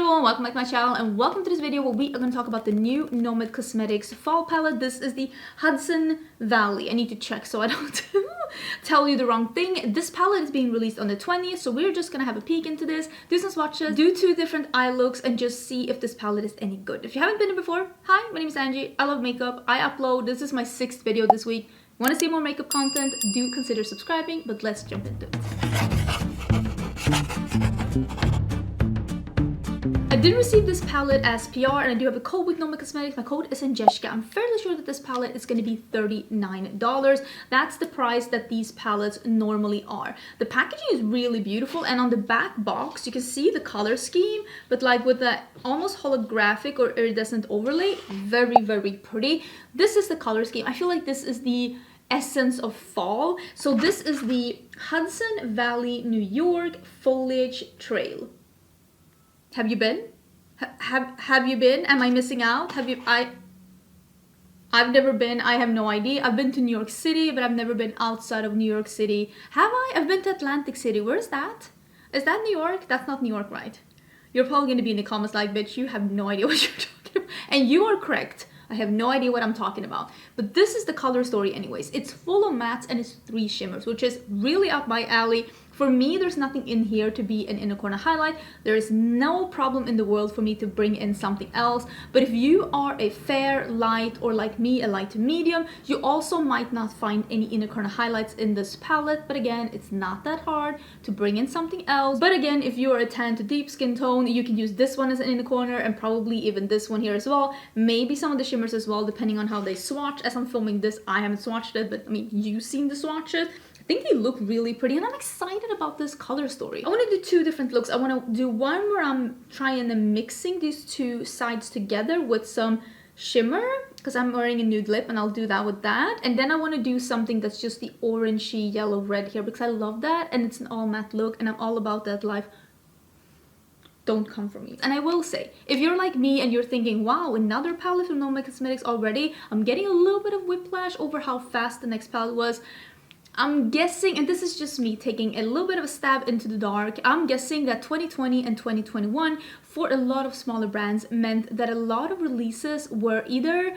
everyone, welcome back to my channel and welcome to this video where we are going to talk about the new Nomad Cosmetics fall palette. This is the Hudson Valley. I need to check so I don't tell you the wrong thing. This palette is being released on the 20th, so we're just going to have a peek into this, do some swatches, do 2 different eye looks and just see if this palette is any good. If you haven't been here before, hi, my name is Angie. I love makeup. I upload. This is my 6th video this week. Want to see more makeup content? Do consider subscribing, but let's jump into it. I did receive this palette as PR and I do have a code with Nomad Cosmetics. My code is Angelica. I'm fairly sure that this palette is going to be $39. That's the price that these palettes normally are. The packaging is really beautiful and on the back box you can see the color scheme, but like with the almost holographic or iridescent overlay. Very, very pretty. This is the color scheme. I feel like this is the essence of fall. So this is the Hudson Valley, New York Foliage Trail. Have you been? Have you been? Am I missing out? Have you? I've never been. I have no idea. I've been to New York City, but I've never been outside of New York City. Have I? I've been to Atlantic City. Where's that? Is that New York? That's not New York, right? You're probably going to be in the comments like, bitch, you have no idea what you're talking about. And you are correct. I have no idea what I'm talking about. But this is the color story anyways. It's full of mattes and it's 3 shimmers, which is really up my alley. For me, there's nothing in here to be an inner corner highlight. There is no problem in the world for me to bring in something else. But if you are a fair, light, or like me, a light to medium, you also might not find any inner corner highlights in this palette. But again, it's not that hard to bring in something else. But again, if you are a tan to deep skin tone, you can use this one as an inner corner and probably even this one here as well. Maybe some of the shimmers as well, depending on how they swatch. As I'm filming this, I haven't swatched it, but I mean, you've seen the swatches. I think they look really pretty and I'm excited about this color story. I want to do 2 different looks. I want to do one where I'm trying to mixing these 2 sides together with some shimmer because I'm wearing a nude lip and I'll do that with that. And then I want to do something that's just the orangey yellow red here because I love that and it's an all matte look and I'm all about that life. Don't come for me. And I will say, if you're like me and you're thinking, wow, another palette from Nomad Cosmetics already, I'm getting a little bit of whiplash over how fast the next palette was. I'm guessing, and this is just me taking a little bit of a stab into the dark, I'm guessing that 2020 and 2021 for a lot of smaller brands meant that a lot of releases were either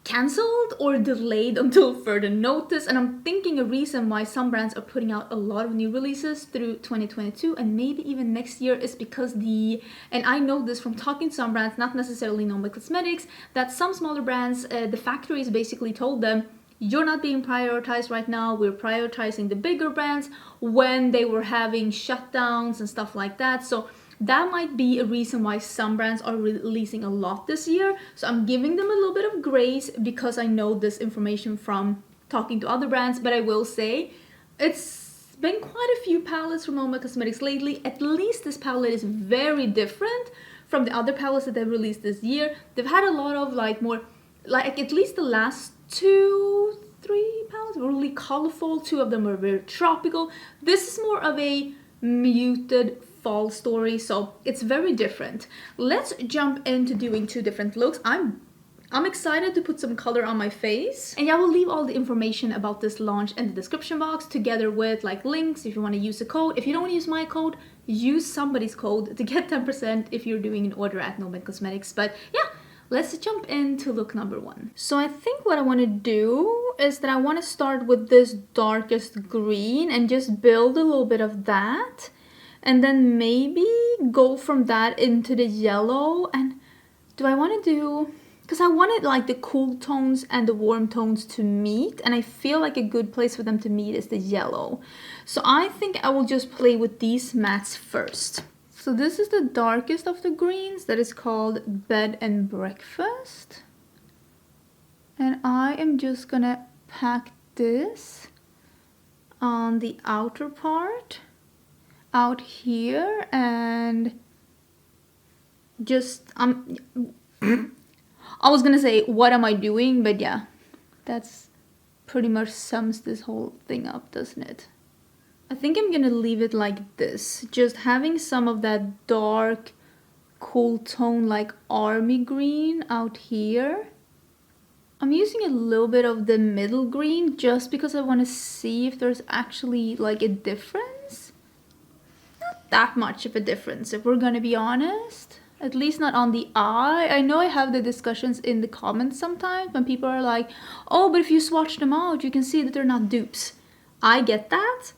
cancelled or delayed until further notice. And I'm thinking a reason why some brands are putting out a lot of new releases through 2022 and maybe even next year is because and I know this from talking to some brands, not necessarily Nomad Cosmetics, that some smaller brands, the factories basically told them, you're not being prioritized right now. We're prioritizing the bigger brands when they were having shutdowns and stuff like that. So that might be a reason why some brands are releasing a lot this year. So I'm giving them a little bit of grace because I know this information from talking to other brands. But I will say it's been quite a few palettes from Nomad Cosmetics lately. At least this palette is very different from the other palettes that they've released this year. They've had a lot of like more, like at least the last 2-3 palettes were really colorful. 2 of them were very tropical. This is more of a muted fall story, so it's very different. Let's jump into doing 2 different looks. I'm excited to put some color on my face, and I will leave all the information about this launch in the description box together with like links if you want to use a code. If you don't want to use my code, use somebody's code to get 10% if you're doing an order at Nomad Cosmetics. But yeah, let's jump into look number 1. So I think what I want to do is that I want to start with this darkest green and just build a little bit of that. And then maybe go from that into the yellow. And do I want to do... because I wanted like the cool tones and the warm tones to meet. And I feel like a good place for them to meet is the yellow. So I think I will just play with these mattes first. So this is the darkest of the greens that is called Bed and Breakfast. And I am just gonna pack this on the outer part out here and just I was gonna say, what am I doing? But yeah, that's pretty much sums this whole thing up, doesn't it? I think I'm gonna leave it like this, just having some of that dark, cool tone like army green out here. I'm using a little bit of the middle green just because I want to see if there's actually like a difference. Not that much of a difference, if we're gonna be honest. At least not on the eye. I know I have the discussions in the comments sometimes when people are like, oh, but if you swatch them out, you can see that they're not dupes. I get that,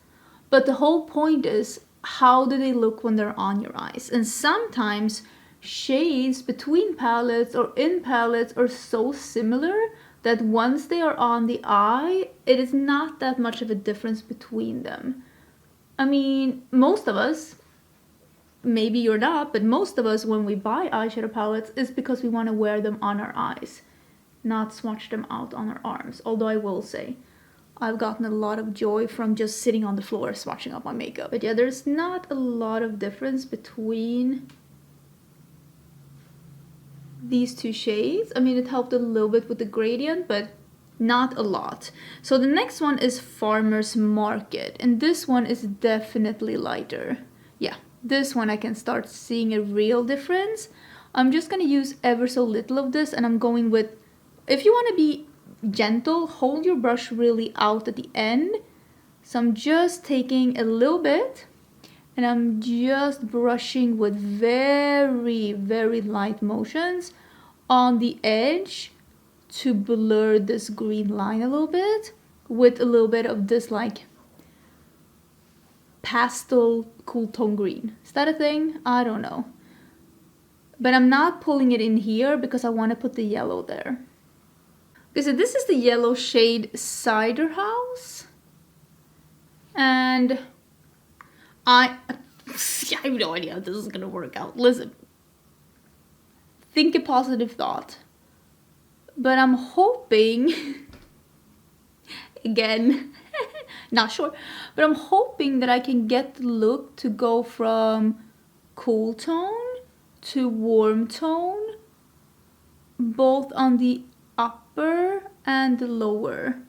but the whole point is, how do they look when they're on your eyes? And sometimes shades between palettes or in palettes are so similar that once they are on the eye, it is not that much of a difference between them. I mean, most of us, maybe you're not, but most of us, when we buy eyeshadow palettes, is because we want to wear them on our eyes, not swatch them out on our arms. Although I will say, I've gotten a lot of joy from just sitting on the floor swatching up my makeup. But yeah, there's not a lot of difference between these two shades. I mean, it helped a little bit with the gradient, but not a lot. So the next one is Farmer's Market, and this one is definitely lighter. Yeah, this one I can start seeing a real difference. I'm just gonna use ever so little of this, and I'm going with, if you want to be gentle, hold your brush really out at the end. So I'm just taking a little bit and I'm just brushing with very, very light motions on the edge to blur this green line a little bit with a little bit of this like pastel cool tone green. Is that a thing? I don't know. But I'm not pulling it in here because I want to put the yellow there. Okay, so this is the yellow shade Cider House. And I have no idea how this is gonna work out. Listen, think a positive thought. But I'm hoping, again, not sure, but I'm hoping that I can get the look to go from cool tone to warm tone, both on the upper and the lower.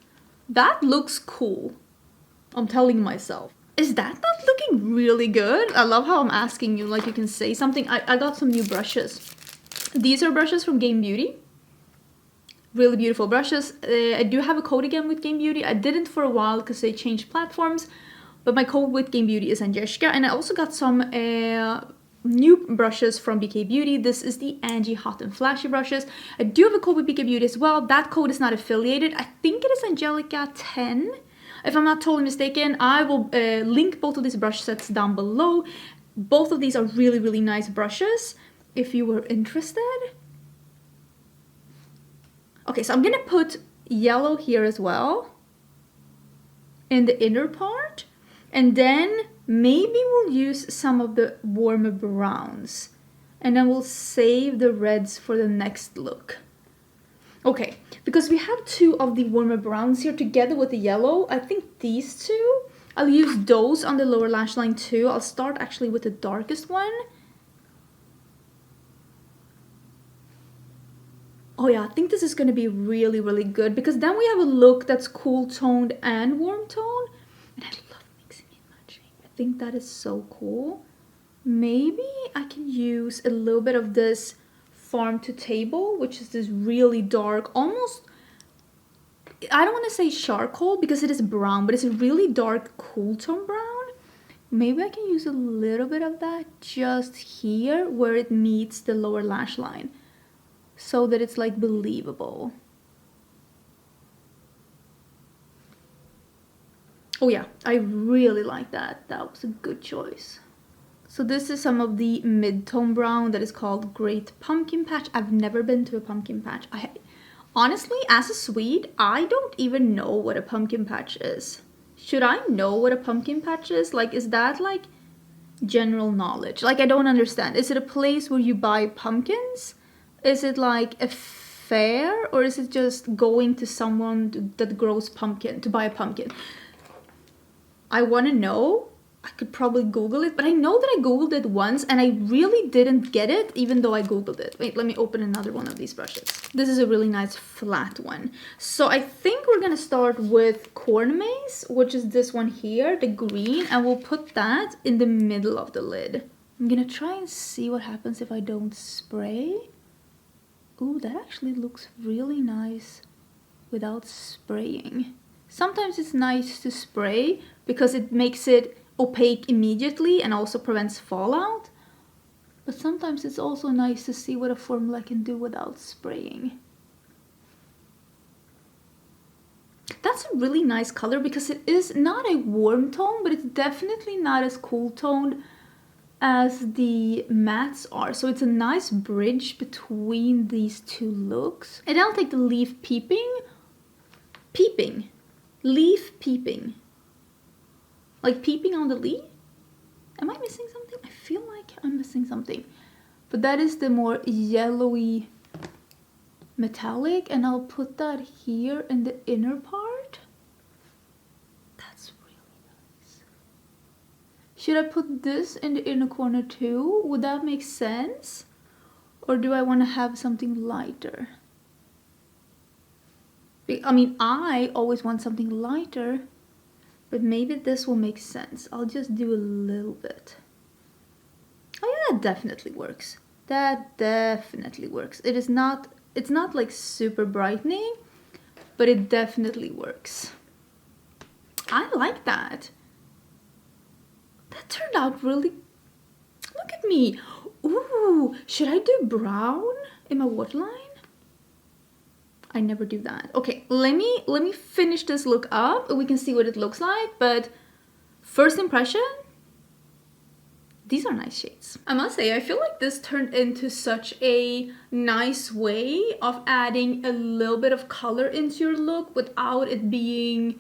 That looks cool. I'm telling myself. Is that not looking really good? I love how I'm asking you, like you can say something. I got some new brushes. These are brushes from Game Beauty. Really beautiful brushes. I do have a code again with Game Beauty. I didn't for a while because they changed platforms. But my code with Game Beauty is Angelica. And I also got some new brushes from BK Beauty. This is the Angie Hot and Flashy brushes. I do have a code with BK Beauty as well. That code is not affiliated. I think it is Angelica 10. If I'm not totally mistaken, I will link both of these brush sets down below. Both of these are really, really nice brushes if you were interested. Okay, so I'm gonna put yellow here as well in the inner part. And then maybe we'll use some of the warmer browns. And then we'll save the reds for the next look. Okay, because we have two of the warmer browns here together with the yellow. I think these two, I'll use those on the lower lash line too. I'll start actually with the darkest one. Oh yeah, I think this is going to be really, really good because then we have a look that's cool toned and warm toned. And I love mixing and matching. I think that is so cool. Maybe I can use a little bit of this Farm to Table, which is this really dark, almost, I don't want to say charcoal because it is brown, but it's a really dark cool tone brown. Maybe I can use a little bit of that just here where it meets the lower lash line so that it's like believable. Oh yeah, I really like that. That was a good choice. So this is some of the mid-tone brown that is called Great Pumpkin Patch. I've never been to a pumpkin patch. Honestly, as a Swede, I don't even know what a pumpkin patch is. Should I know what a pumpkin patch is? Like, is that like general knowledge? Like, I don't understand. Is it a place where you buy pumpkins? Is it like a fair? Or is it just going to someone that grows pumpkin to buy a pumpkin? I want to know. I could probably Google it, but I know that I Googled it once and I really didn't get it even though I Googled it. Wait, let me open another one of these brushes. This is a really nice flat one. So I think we're gonna start with Corn Maze, which is this one here, the green, and we'll put that in the middle of the lid. I'm gonna try and see what happens if I don't spray. Ooh, that actually looks really nice without spraying. Sometimes it's nice to spray because it makes it opaque immediately and also prevents fallout. But sometimes it's also nice to see what a formula can do without spraying. That's a really nice color because it is not a warm tone, but it's definitely not as cool toned as the mattes are. So it's a nice bridge between these two looks. And I'll take the leaf peeping. Leaf peeping. Like peeping on the leaf? Am I missing something? I feel like I'm missing something. But that is the more yellowy metallic, and I'll put that here in the inner part. That's really nice. Should I put this in the inner corner too? Would that make sense? Or do I want to have something lighter? I mean, I always want something lighter, but maybe this will make sense. I'll just do a little bit. Oh yeah, that definitely works. That definitely works. It's not like super brightening, but it definitely works. I like that. That turned out really... Look at me. Ooh, should I do brown in my waterline? I never do that. Okay, let me finish this look up. We can see what it looks like, but first impression, these are nice shades. I must say, I feel like this turned into such a nice way of adding a little bit of color into your look without it being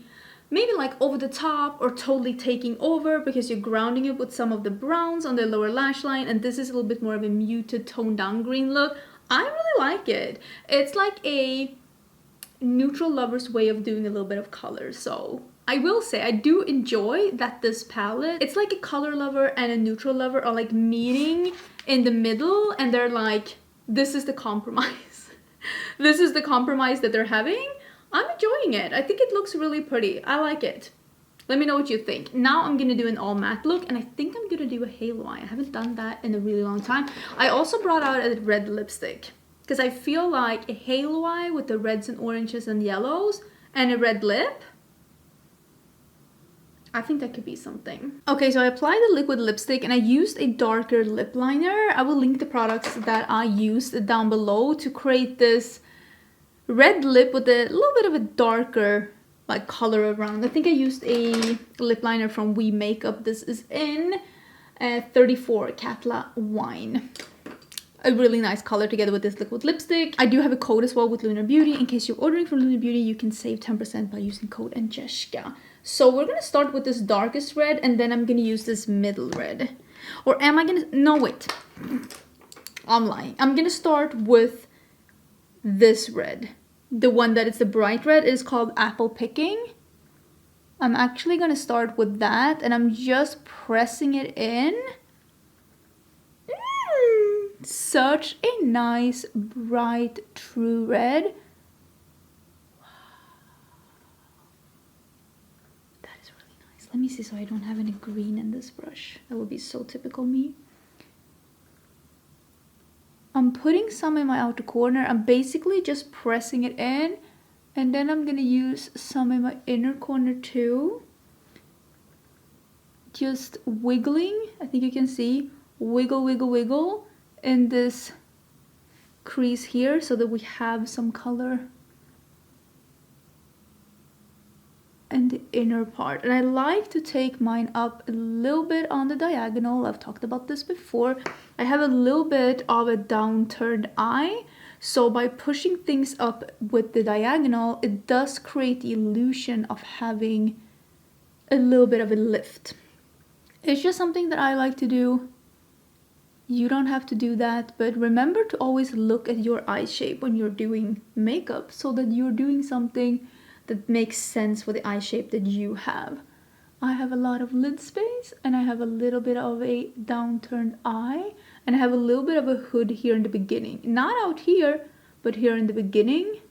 maybe like over the top or totally taking over, because you're grounding it with some of the browns on the lower lash line, and this is a little bit more of a muted toned down green look. I really like it. It's like a neutral lover's way of doing a little bit of color. So I will say I do enjoy that this palette, it's like a color lover and a neutral lover are like meeting in the middle, and they're like, this is the compromise. This is the compromise that they're having. I'm enjoying it. I think it looks really pretty. I like it. Let me know what you think. Now I'm gonna do an all matte look, and I think I'm gonna do a halo eye. I haven't done that in a really long time. I also brought out a red lipstick because I feel like a halo eye with the reds and oranges and yellows and a red lip, I think that could be something. Okay, so I applied the liquid lipstick and I used a darker lip liner. I will link the products that I used down below to create this red lip with a little bit of a darker like color around. I think I used a lip liner from We Makeup. This is in 34 Katla Wine. A really nice color together with this liquid lipstick. I do have a code as well with Lunar Beauty. In case you're ordering from Lunar Beauty, you can save 10% by using code Angelica. So we're gonna start with this darkest red, and then I'm gonna use this middle red. Or am I gonna, no wait, I'm lying. I'm gonna start with this red. The one that is the bright red is called Apple Picking. I'm actually gonna start with that, and I'm just pressing it in. Such a nice, bright, true red. Wow. That is really nice. Let me see so I don't have any green in this brush. That would be so typical me. I'm putting some in my outer corner. I'm basically just pressing it in. And then I'm going to use some in my inner corner too. Just wiggling. I think you can see. Wiggle, wiggle, wiggle. In this crease here so that we have some color in the inner part. And I like to take mine up a little bit on the diagonal. I've talked about this before. I have a little bit of a downturned eye, so by pushing things up with the diagonal, it does create the illusion of having a little bit of a lift. It's just something that I like to do. You don't have to do that, but remember to always look at your eye shape when you're doing makeup so that you're doing something that makes sense for the eye shape that you have. I have a lot of lid space, and I have a little bit of a downturned eye, and I have a little bit of a hood here in the beginning. Not out here, but here in the beginning.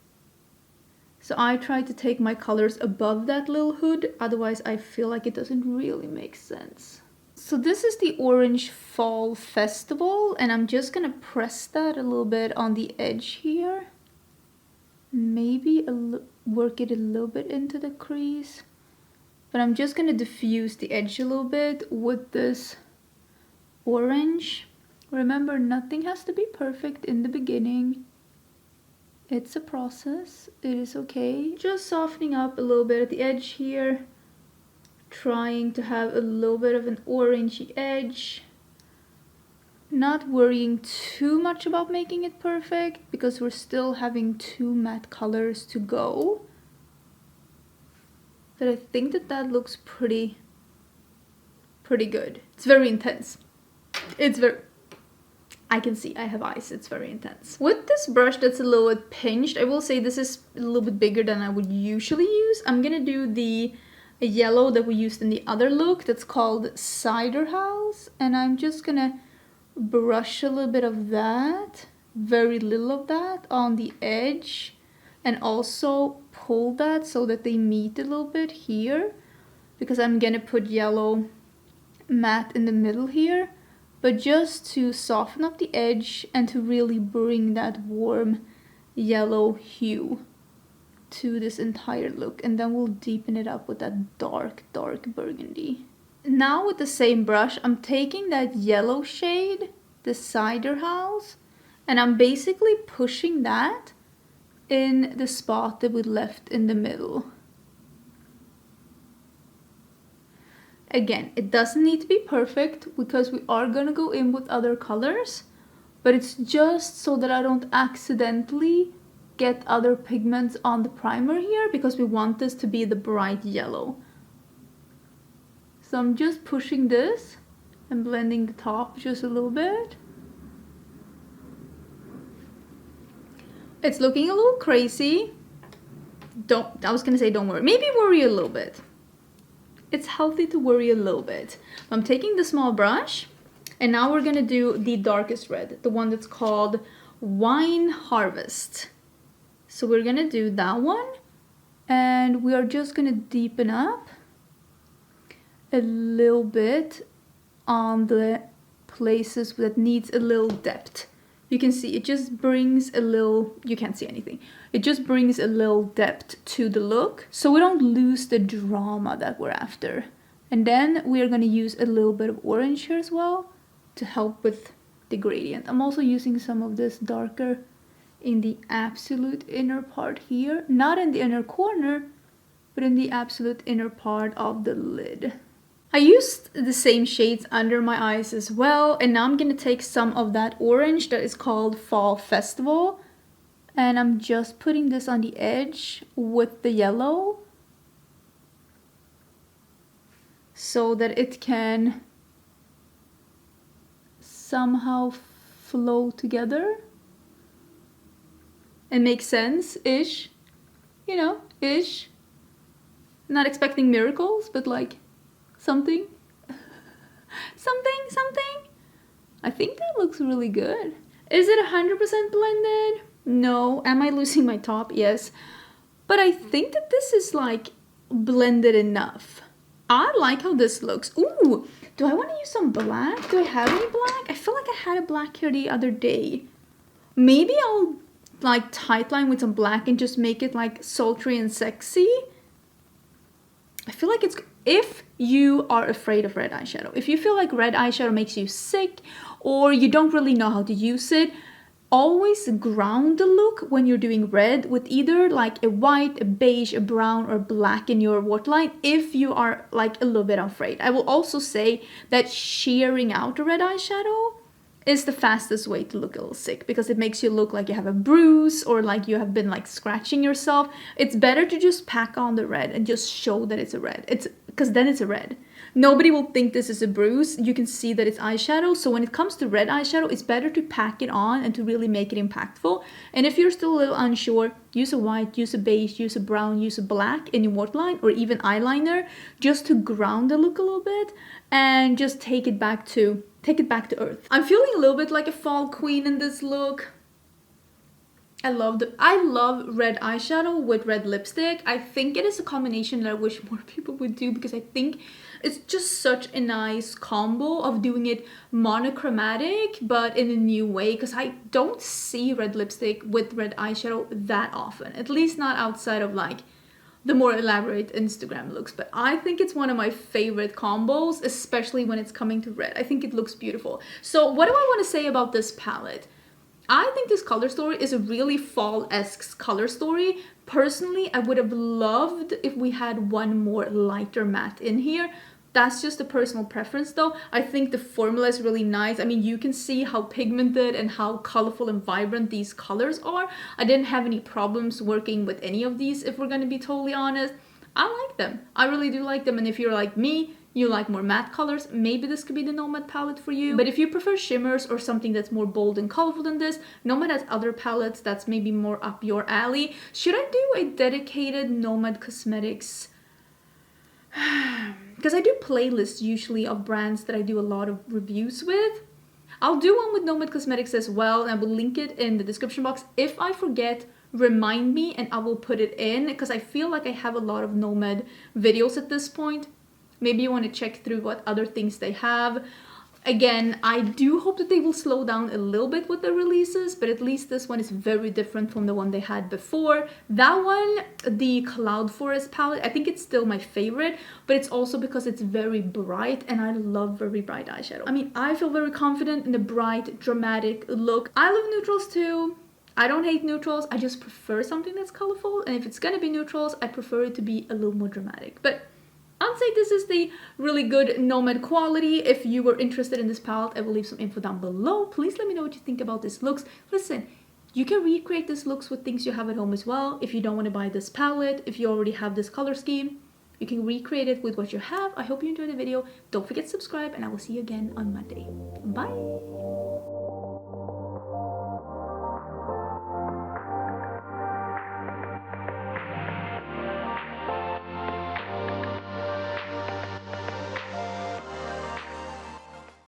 So I try to take my colors above that little hood, otherwise I feel like it doesn't really make sense. So this is the Orange Fall Festival, and I'm just gonna press that a little bit on the edge here. Maybe work it a little bit into the crease. But I'm just gonna diffuse the edge a little bit with this orange. Remember, nothing has to be perfect in the beginning. It's a process. It is okay. Just softening up a little bit at the edge here. Trying to have a little bit of an orangey edge. Not worrying too much about making it perfect because we're still having 2 matte colors to go. But I think that looks pretty good. It's very intense. It's very... I can see, I have eyes, it's very intense. With this brush that's a little bit pinched, I will say this is a little bit bigger than I would usually use. I'm gonna do the yellow that we used in the other look that's called Cider House. And I'm just gonna brush a little bit of that, very little of that on the edge. And also pull that so that they meet a little bit here. Because I'm gonna put yellow matte in the middle here. But just to soften up the edge and to really bring that warm yellow hue to this entire look. And then we'll deepen it up with that dark burgundy. Now with the same brush, I'm taking that yellow shade, the Cider House, and I'm basically pushing that in the spot that we left in the middle. Again, it doesn't need to be perfect because we are gonna go in with other colors, but it's just so that I don't accidentally get other pigments on the primer here because we want this to be the bright yellow. So I'm just pushing this and blending the top just a little bit. It's looking a little crazy. I was gonna say don't worry. Maybe worry a little bit. It's healthy to worry a little bit. I'm taking the small brush and now we're gonna do the darkest red, the one that's called Wine Harvest. So we're gonna do that one and we are just gonna deepen up a little bit on the places that needs a little depth. You can see it just brings a little, you can't see anything. It just brings a little depth to the look so we don't lose the drama that we're after. And then we are going to use a little bit of orange here as well to help with the gradient. I'm also using some of this darker in the absolute inner part here. Not in the inner corner, but in the absolute inner part of the lid. I used the same shades under my eyes as well, and now I'm gonna take some of that orange that is called Fall Festival, and I'm just putting this on the edge with the yellow so that it can somehow flow together and make sense-ish, you know, ish. Not expecting miracles, but like something. something. I think that looks really good. Is it 100% blended? No. Am I losing my top? Yes. But I think that this is like blended enough. I like how this looks. Ooh, do I want to use some black? Do I have any black? I feel like I had a black here the other day. Maybe I'll like tightline with some black and just make it like sultry and sexy. I feel like it's, if you are afraid of red eyeshadow, if you feel like red eyeshadow makes you sick or you don't really know how to use it, always ground the look when you're doing red with either like a white, a beige, a brown, or black in your waterline if you are like a little bit afraid. I will also say that shearing out a red eyeshadow is the fastest way to look a little sick because it makes you look like you have a bruise or like you have been like scratching yourself. It's better to just pack on the red and just show that it's a red. It's because then it's a red. Nobody will think this is a bruise. You can see that it's eyeshadow. So when it comes to red eyeshadow, it's better to pack it on and to really make it impactful. And if you're still a little unsure, use a white, use a beige, use a brown, use a black in your waterline or even eyeliner just to ground the look a little bit and just take it back to earth. I'm feeling a little bit like a fall queen in this look. I love red eyeshadow with red lipstick. I think it is a combination that I wish more people would do because I think it's just such a nice combo of doing it monochromatic but in a new way because I don't see red lipstick with red eyeshadow that often, at least not outside of like the more elaborate Instagram looks, but I think it's one of my favorite combos, especially when it's coming to red. I think it looks beautiful. So what do I want to say about this palette? I think this color story is a really fall-esque color story. Personally, I would have loved if we had one more lighter matte in here. That's just a personal preference though. I think the formula is really nice. I mean, you can see how pigmented and how colorful and vibrant these colors are. I didn't have any problems working with any of these, if we're gonna be totally honest. I like them. I really do like them, and if you're like me, you like more matte colors, maybe this could be the Nomad palette for you. But if you prefer shimmers or something that's more bold and colorful than this, Nomad has other palettes that's maybe more up your alley. Should I do a dedicated Nomad Cosmetics? Because I do playlists usually of brands that I do a lot of reviews with. I'll do one with Nomad Cosmetics as well, and I will link it in the description box. If I forget, remind me and I will put it in, because I feel like I have a lot of Nomad videos at this point. Maybe you want to check through what other things they have. Again, I do hope that they will slow down a little bit with the releases, but at least this one is very different from the one they had before. That one, the Cloud Forest palette, I think it's still my favorite, but it's also because it's very bright, and I love very bright eyeshadow. I mean, I feel very confident in the bright, dramatic look. I love neutrals too. I don't hate neutrals, I just prefer something that's colorful, and if it's gonna be neutrals, I prefer it to be a little more dramatic. But I'd say this is the really good Nomad quality. If you were interested in this palette, I will leave some info down below. Please let me know what you think about this looks. Listen, you can recreate this looks with things you have at home as well. If you don't want to buy this palette, if you already have this color scheme, you can recreate it with what you have. I hope you enjoyed the video. Don't forget to subscribe, and I will see you again on Monday. Bye!